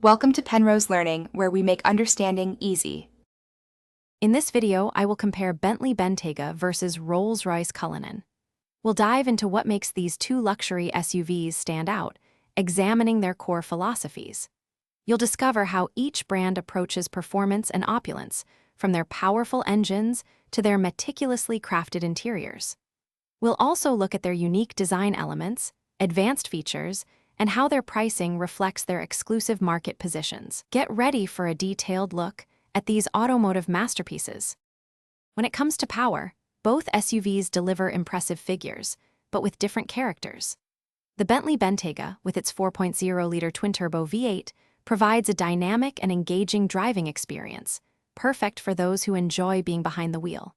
Welcome to Penrose Learning, where we make understanding easy. In this video, I will compare Bentley Bentayga versus Rolls-Royce Cullinan. We'll dive into what makes these two luxury SUVs stand out, examining their core philosophies. You'll discover how each brand approaches performance and opulence, from their powerful engines to their meticulously crafted interiors. We'll also look at their unique design elements, advanced features, and how their pricing reflects their exclusive market positions. Get ready for a detailed look at these automotive masterpieces. When it comes to power, both SUVs deliver impressive figures, but with different characters. The Bentley Bentayga, with its 4.0-liter twin-turbo V8, provides a dynamic and engaging driving experience, perfect for those who enjoy being behind the wheel.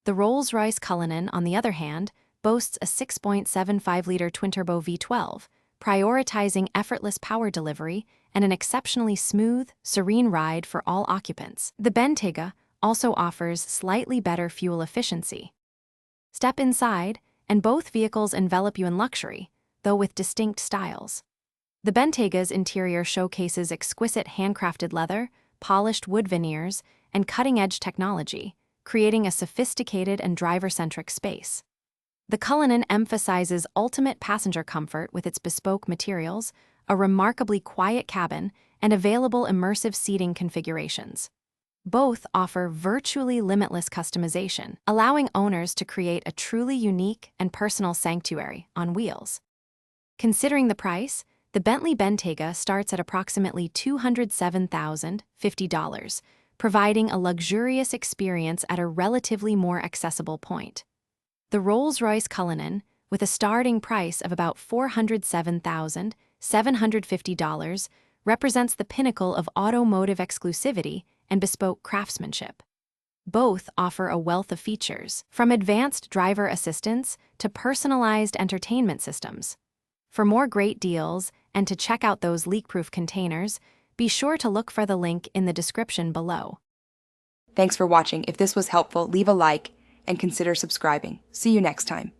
The Rolls-Royce Cullinan, on the other hand, boasts a 6.75-liter twin-turbo V12, prioritizing effortless power delivery and an exceptionally smooth, serene ride for all occupants. The Bentayga also offers slightly better fuel efficiency. Step inside, and both vehicles envelop you in luxury, though with distinct styles. The Bentayga's interior showcases exquisite handcrafted leather, polished wood veneers, and cutting-edge technology, creating a sophisticated and driver-centric space. The Cullinan emphasizes ultimate passenger comfort with its bespoke materials, a remarkably quiet cabin, and available immersive seating configurations. Both offer virtually limitless customization, allowing owners to create a truly unique and personal sanctuary on wheels. Considering the price, the Bentley Bentayga starts at approximately $207,050, providing a luxurious experience at a relatively more accessible point. The Rolls-Royce Cullinan, with a starting price of about $407,750, represents the pinnacle of automotive exclusivity and bespoke craftsmanship. Both offer a wealth of features, from advanced driver assistance to personalized entertainment systems. For more great deals and to check out those leak-proof containers, be sure to look for the link in the description below. Thanks for watching. If this was helpful, leave a like and consider subscribing. See you next time.